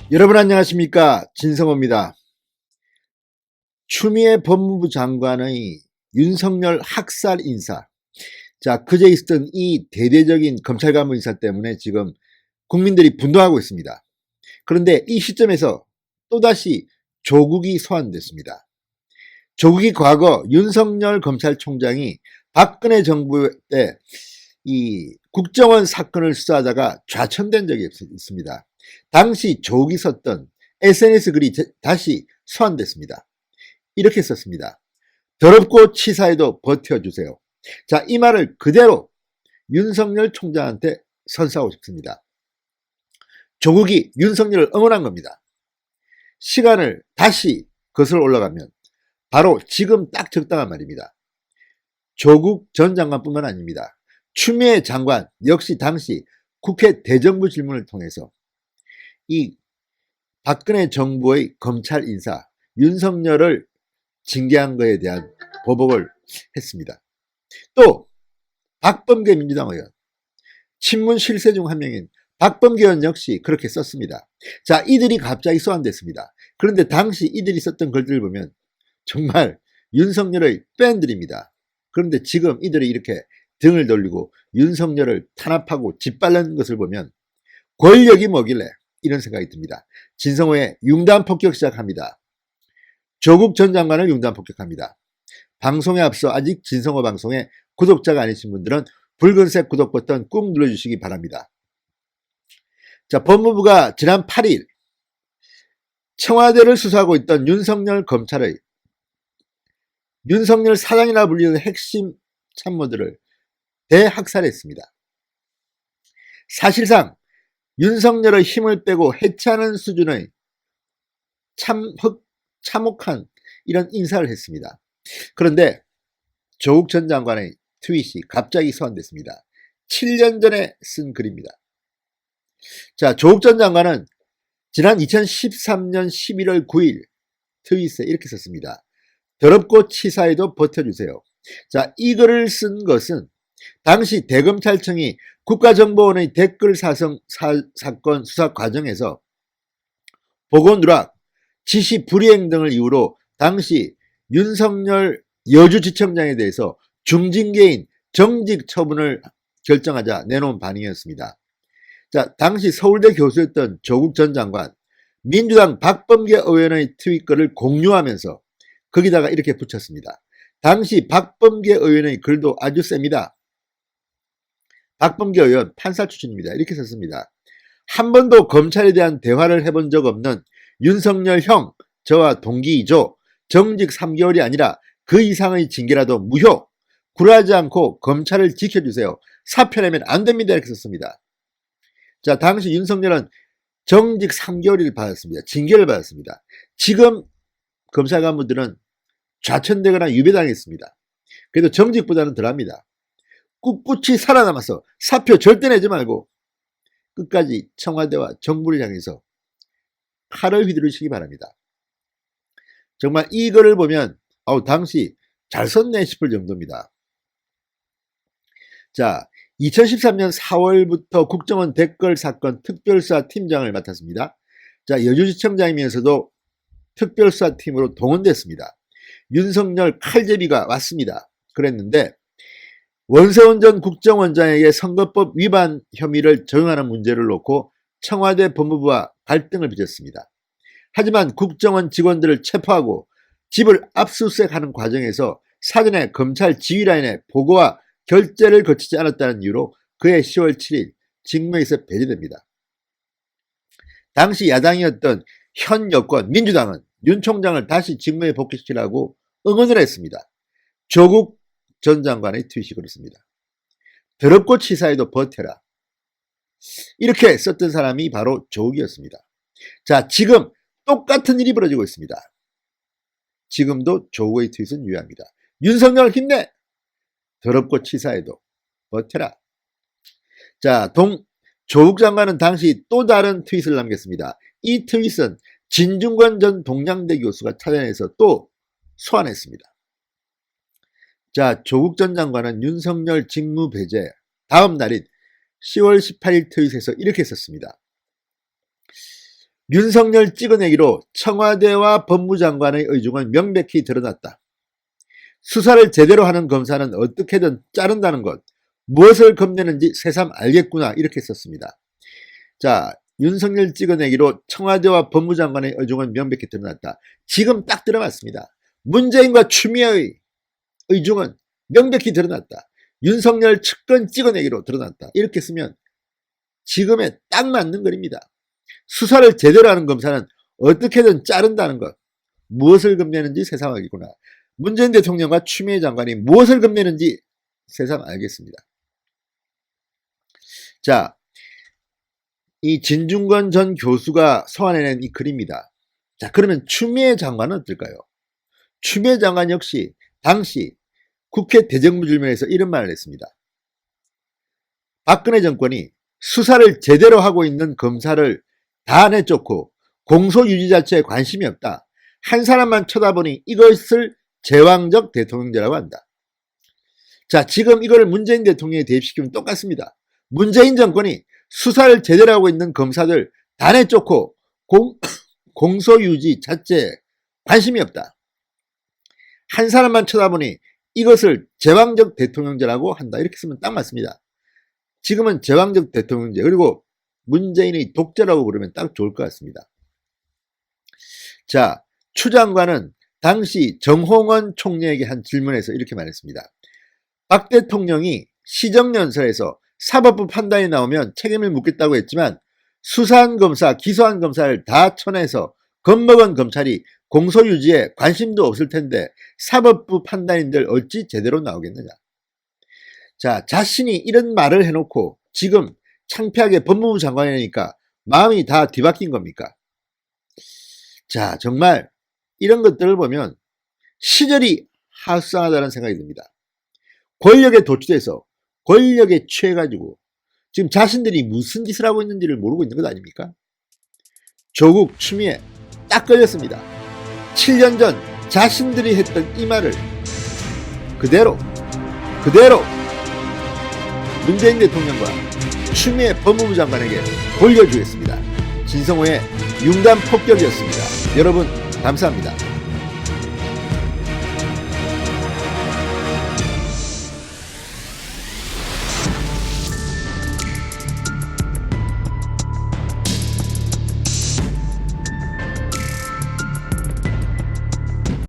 여러분 안녕하십니까, 진성호입니다. 추미애 법무부 장관의 윤석열 학살 인사, 자 그제 있었던 이 대대적인 검찰 간부 인사 때문에 지금 국민들이 분노하고 있습니다. 그런데 이 시점에서 또다시 조국이 소환됐습니다. 조국이 과거 윤석열 검찰총장이 박근혜 정부 때 이 국정원 사건을 수사하다가 좌천된 적이 있습니다. 당시 조국이 썼던 SNS 글이 다시 소환됐습니다. 이렇게 썼습니다. 더럽고 치사해도 버텨주세요. 자, 이 말을 그대로 윤석열 총장한테 선사하고 싶습니다. 조국이 윤석열을 응원한 겁니다. 시간을 다시 거슬러 올라가면 바로 지금 딱 적당한 말입니다. 조국 전 장관뿐만 아닙니다. 추미애 장관 역시 당시 국회 대정부 질문을 통해서 이 박근혜 정부의 검찰 인사 윤석열을 징계한 것에 대한 보복을 했습니다. 또 박범계 민주당 의원, 친문 실세 중 한 명인 박범계 의원 역시 그렇게 썼습니다. 자, 이들이 갑자기 소환됐습니다. 그런데 당시 이들이 썼던 글들을 보면 정말 윤석열의 팬들입니다. 그런데 지금 이들이 이렇게 등을 돌리고 윤석열을 탄압하고 짓밟는 것을 보면 권력이 뭐길래 이런 생각이 듭니다. 진성호의 융단 폭격 시작합니다. 조국 전 장관을 융단 폭격합니다. 방송에 앞서 아직 진성호 방송에 구독자가 아니신 분들은 붉은색 구독 버튼 꾹 눌러주시기 바랍니다. 자, 법무부가 지난 8일 청와대를 수사하고 있던 윤석열 검찰의 윤석열 사장이라 불리는 핵심 참모들을 대학살했습니다. 사실상 윤석열의 힘을 빼고 해체하는 수준의 참혹한 이런 인사를 했습니다. 그런데 조국 전 장관의 트윗이 갑자기 소환됐습니다. 7년 전에 쓴 글입니다. 자, 조국 전 장관은 지난 2013년 11월 9일 트윗에 이렇게 썼습니다. 더럽고 치사해도 버텨주세요. 자, 이 글을 쓴 것은 당시 대검찰청이 국가정보원의 댓글 사건 수사 과정에서 보고 누락, 지시 불이행 등을 이유로 당시 윤석열 여주지청장에 대해서 중징계인 정직 처분을 결정하자 내놓은 반응이었습니다. 자, 당시 서울대 교수였던 조국 전 장관, 민주당 박범계 의원의 트윗글을 공유하면서 거기다가 이렇게 붙였습니다. 당시 박범계 의원의 글도 아주 셉니다. 박범계 의원 판사 출신입니다. 이렇게 썼습니다. 한 번도 검찰에 대한 대화를 해본 적 없는 윤석열 형, 저와 동기이죠. 정직 3개월이 아니라 그 이상의 징계라도 무효. 굴하지 않고 검찰을 지켜주세요. 사표내면 안 됩니다. 이렇게 썼습니다. 자, 당시 윤석열은 정직 3개월을 받았습니다. 징계를 받았습니다. 지금 검찰 간부들은 좌천되거나 유배당했습니다. 그래도 정직보다는 덜합니다. 꿋꿋이 살아남아서 사표 절대 내지 말고 끝까지 청와대와 정부를 향해서 칼을 휘두르시기 바랍니다. 정말 이거를 보면 당시 잘 썼네 싶을 정도입니다. 자, 2013년 4월부터 국정원 댓글 사건 특별수사 팀장을 맡았습니다. 자, 여주지청장이면서도 특별수사팀으로 동원됐습니다. 윤석열 칼제비가 왔습니다. 그랬는데 원세훈 전 국정원장에게 선거법 위반 혐의를 적용하는 문제를 놓고 청와대 법무부와 갈등을 빚었습니다. 하지만 국정원 직원들을 체포하고 집을 압수수색하는 과정에서 사전에 검찰 지휘라인에 보고와 결재를 거치지 않았다는 이유로 그해 10월 7일 직무에서 배제됩니다. 당시 야당이었던 현 여권 민주당은 윤 총장을 다시 직무에 복귀시키라고 응원을 했습니다. 조국 전 장관의 트윗이 그렇습니다. 더럽고 치사해도 버텨라. 이렇게 썼던 사람이 바로 조국이었습니다. 자, 지금 똑같은 일이 벌어지고 있습니다. 지금도 조국의 트윗은 유효합니다. 윤석열 힘내! 더럽고 치사해도 버텨라. 자, 조국 장관은 당시 또 다른 트윗을 남겼습니다. 이 트윗은 진중권 전 동양대 교수가 찾아내서 또 소환했습니다. 자, 조국 전 장관은 윤석열 직무 배제 다음 날인 10월 18일 트윗에서 이렇게 썼습니다. 윤석열 찍어내기로 청와대와 법무장관의 의중은 명백히 드러났다. 수사를 제대로 하는 검사는 어떻게든 자른다는 것, 무엇을 겁내는지 새삼 알겠구나 이렇게 썼습니다. 자, 윤석열 찍어내기로 청와대와 법무장관의 의중은 명백히 드러났다. 지금 딱 들어맞습니다. 문재인과 추미애의 의중은 명백히 드러났다. 윤석열 측근 찍어내기로 드러났다. 이렇게 쓰면 지금에 딱 맞는 글입니다. 수사를 제대로 하는 검사는 어떻게든 자른다는 것, 무엇을 겁내는지 새삼 알겠구나. 문재인 대통령과 추미애 장관이 무엇을 겁내는지 새삼 알겠습니다. 자, 이 진중권 전 교수가 서한해낸 이 글입니다. 자, 그러면 추미애 장관은 어떨까요? 추미애 장관 역시 당시 국회 대정부질문에서 이런 말을 했습니다. 박근혜 정권이 수사를 제대로 하고 있는 검사를 다 내쫓고 공소유지 자체에 관심이 없다. 한 사람만 쳐다보니 이것을 제왕적 대통령제라고 한다. 자, 지금 이걸 문재인 대통령에 대입시키면 똑같습니다. 문재인 정권이 수사를 제대로 하고 있는 검사들 다 내쫓고 공소유지 자체에 관심이 없다. 한 사람만 쳐다보니 이것을 제왕적 대통령제라고 한다. 이렇게 쓰면 딱 맞습니다. 지금은 제왕적 대통령제, 그리고 문재인의 독재라고 부르면 딱 좋을 것 같습니다. 자, 추 장관은 당시 정홍원 총리에게 한 질문에서 이렇게 말했습니다. 박 대통령이 시정연설에서 사법부 판단이 나오면 책임을 묻겠다고 했지만 수사한 검사, 기소한 검사를 다 쳐내서 겁먹은 검찰이 공소유지에 관심도 없을 텐데 사법부 판단인들 어찌 제대로 나오겠느냐. 자, 자신이 이런 말을 해놓고 지금 창피하게 법무부 장관이니까 마음이 다 뒤바뀐 겁니까? 자, 정말 이런 것들을 보면 시절이 하수상하다는 생각이 듭니다. 권력에 도취돼서 권력에 취해가지고 지금 자신들이 무슨 짓을 하고 있는지를 모르고 있는 것 아닙니까? 조국, 추미애 딱 걸렸습니다. 7년 전 자신들이 했던 이 말을 그대로 문재인 대통령과 추미애 법무부 장관에게 돌려주겠습니다. 진성호의 융단 폭격이었습니다. 여러분 감사합니다.